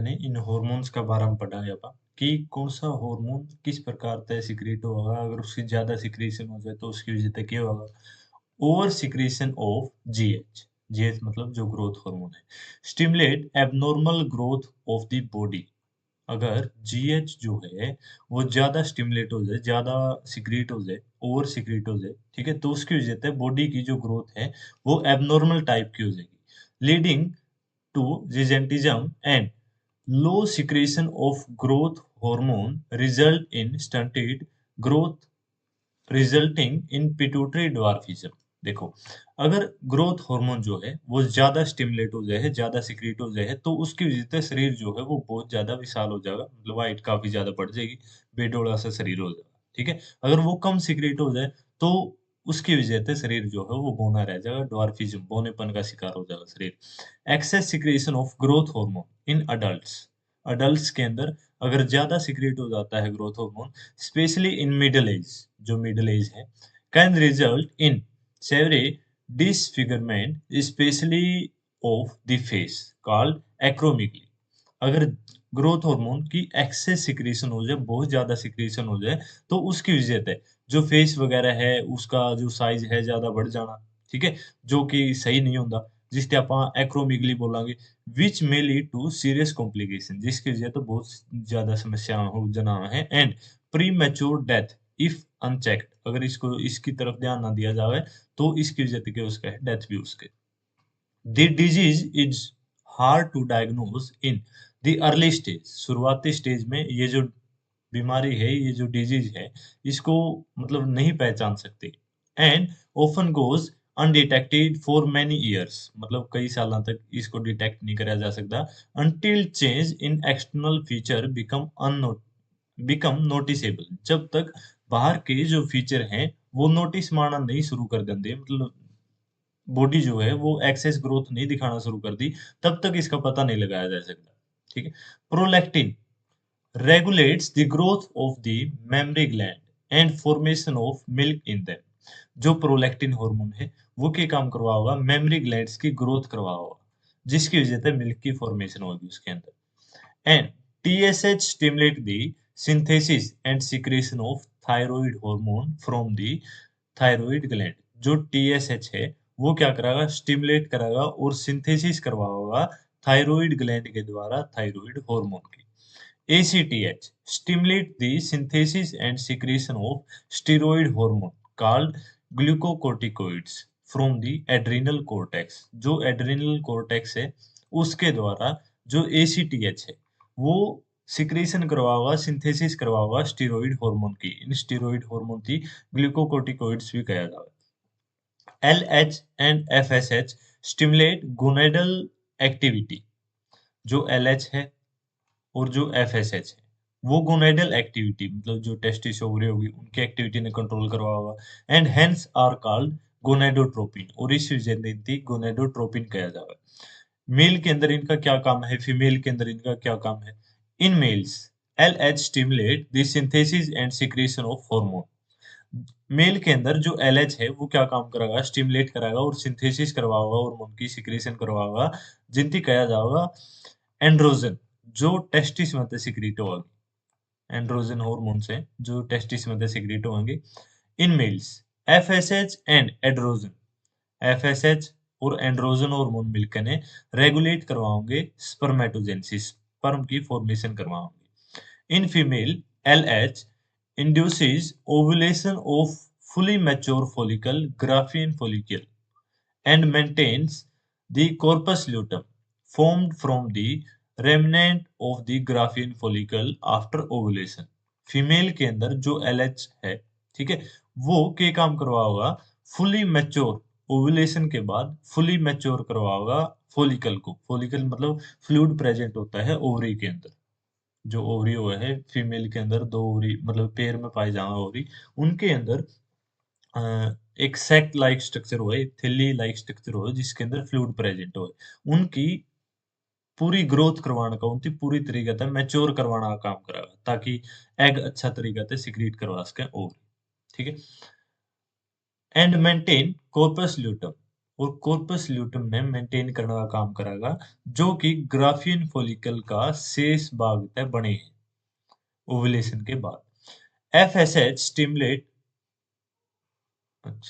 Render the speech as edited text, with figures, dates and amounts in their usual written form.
ने इन हॉर्मोन्स का बारे में पढ़ा है अपन कि कौन सा हार्मोन किस प्रकार से सिक्रीट होगा, अगर उसकी ज्यादा सिक्रीशन हो जाए तो उसकी वजह से क्या होगा। Over secretion of GH, GH मतलब जो ग्रोथ हार्मोन है, stimulate abnormal growth of the body. अगर जीएच जो है वो ज्यादा स्टिमुलेट हो जाए, ज्यादा सिक्रीट हो जाए, ओवर सिक्रीट हो जाए, ठीक है, तो उसकी वजह से बॉडी की जो ग्रोथ है वो एबनॉर्मल टाइप की हो जाएगी, leading to gigantism, and low secretion of growth hormone result in stunted growth resulting in pituitary dwarfism। देखो, अगर ग्रोथ हार्मोन जो है वो ज्यादा स्टिमुलेट हो जाए, ज्यादा सिक्रीट हो जाए, तो उसकी वजह से शरीर जो है वो बहुत ज्यादा विशाल हो जाएगा, मतलब हाइट काफी ज्यादा बढ़ जाएगी, बेडोला सा शरीर हो जाएगा, ठीक है। अगर वो कम सिक्रीट हो जाए तो उसकी वजह से शरीर जो है वो बौना रह जाएगा, ड्वार्फिज्म, बौनेपन का शिकार हो जाएगा शरीर। Excess secretion of growth hormone in adults, adults के अंदर अगर ज्यादा सिक्रेट हो जाता है growth hormone, specially in middle age, जो मिडिल एज है, can result in severe disfigurement specially of the face called acromegaly. अगर ग्रोथ हार्मोन की एक्सेस सिक्रीशन हो जाए, बहुत ज्यादा सिक्रीशन हो जाए, तो उसकी वजह से जो फेस वगैरह है उसका जो साइज है ज्यादा बढ़ जाना, ठीक है, जो कि सही नहीं होता, जिससे आप एक्रोमिगली बोलांगे, which may lead to serious complication, जिसकी वजह तो बहुत ज्यादा समस्या हो जना है, and premature death if unchecked. अगर इसको इसकी तरफ ध्यान ना दिया जाए तो इसकी वजह से क्या उसका है, डेथ भी उसके। The disease is hard to diagnose in the early stage। शुरुआती स्टेज में ये जो बीमारी है, ये जो डिजीज है, इसको मतलब नहीं पहचान सकते। And often goes undetected for many years, मतलब कई सालों तक इसको डिटेक्ट नहीं करा जा सकता, until change in external feature become noticeable। जब तक बाहर के जो फीचर हैं वो नोटिस मारना नहीं शुरू कर देंगे, मतलब बॉडी जो है वो एक्सेस ग्रोथ नहीं दिखाना शुरू कर दी, तब तक इसका पता नहीं लगाया जा सकता, ठीक है। Prolactin regulates the growth of the mammary gland and formation of milk in them। जो प्रोलैक्टिन हार्मोन है वो क्या काम करवा होगा, मेमरी ग्लैंड्स की ग्रोथ करवा होगा, जिसकी वजह से मिल्क की फॉर्मेशन होगी उसके अंदर। And TSH stimulate the synthesis and secretion of thyroid hormone from the thyroid gland। जो TSH है वो क्या कराएगा, स्टिमुलेट कराएगा और सिंथेसिस करवाएगा थायराइड ग्लैंड के द्वारा थायराइड हार्मोन की। ACTH stimulate the synthesis and secretion of steroid hormone called glucocorticoids from the adrenal cortex। जो adrenal cortex है उसके द्वारा जो ACTH है वो सिक्रेशन करवाओगा, सिंथेसिस करवाओगा स्टीरॉइड हार्मोन की। इन स्टीरॉइड हार्मोन की ग्लूकोकोर्टिकोइड्स भी कहा जाता है। LH and FSH stimulate gonadal activity. जो LH है और जो FSH है वो गोनेडल एक्टिविटी, मतलब जो टेस्टिस ओवरी होगी उनकी एक्टिविटी ने कंट्रोल करवा होगा, and hence are called gonadotropin, और इस वजह से गोनेडोट्रोपिन कहा जाता है। मेल के अंदर इनका क्या काम है, फीमेल के अंदर इनका क्या काम है। In males LH stimulate the synthesis and secretion of hormone. Male के अंदर जो LH है वो क्या काम करेगा, स्टिमुलेट कराएगा और सिंथेसिस करवाएगा हार्मोन की सिक्रेशन करवाएगा, जिनकी कहा जाएगा एंड्रोजन, जो टेस्टिस में सिक्रेट होगा। एंड्रोजन हार्मोन से जो टेस्टिस में सिक्रेट होंगे in males. FSH and androgen, FSH और एंड्रोजन हार्मोन मिलकर ने रेगुलेट करवाओगे स्पर्मेटोजेनेसिस, स्पर्म की फॉर्मेशन करवाओगे। In female LH induces ovulation of fully mature follicle, Graafian follicle, and maintains the corpus luteum formed from the remnant of the Graafian follicle after ovulation। Female के अंदर जो LH है, ठीक है, वो क्या काम करवा होगा, फुली मैच्योर, ओवुलेशन के बाद फुली मैच्योर करवा होगा फोलिकल को। फोलिकल मतलब फ्लूइड प्रेजेंट होता है ओवरी के अंदर। जो ओवरी हुआ है फीमेल के अंदर, दो ओवरी मतलब पेयर में पाए जाना ओवरी, उनके अंदर अ, एक सैक लाइक स्ट्रक्चर हुआ है, थैली लाइक स्ट्रक्चर हुआ है, जिसके अंदर फ्लूइड प्रेजेंट हुआ है। उनकी पूरी ग्रोथ करवाने का, उनकी पूरी तरीके से मैच्योर करवाने का काम करेगा, ताकि एग अच्छा तरीके से सिक्रीट करवा सके ओवरी, ठीक है। एंड मेंटेन कॉर्पस ल्यूटम, और कॉर्पस ल्यूटम ने मेंटेन करने का काम करेगा, जो कि ग्राफियन फॉलिकल का शेष भाग तक बने हैं ओवुलेशन के बाद। FSH stimulate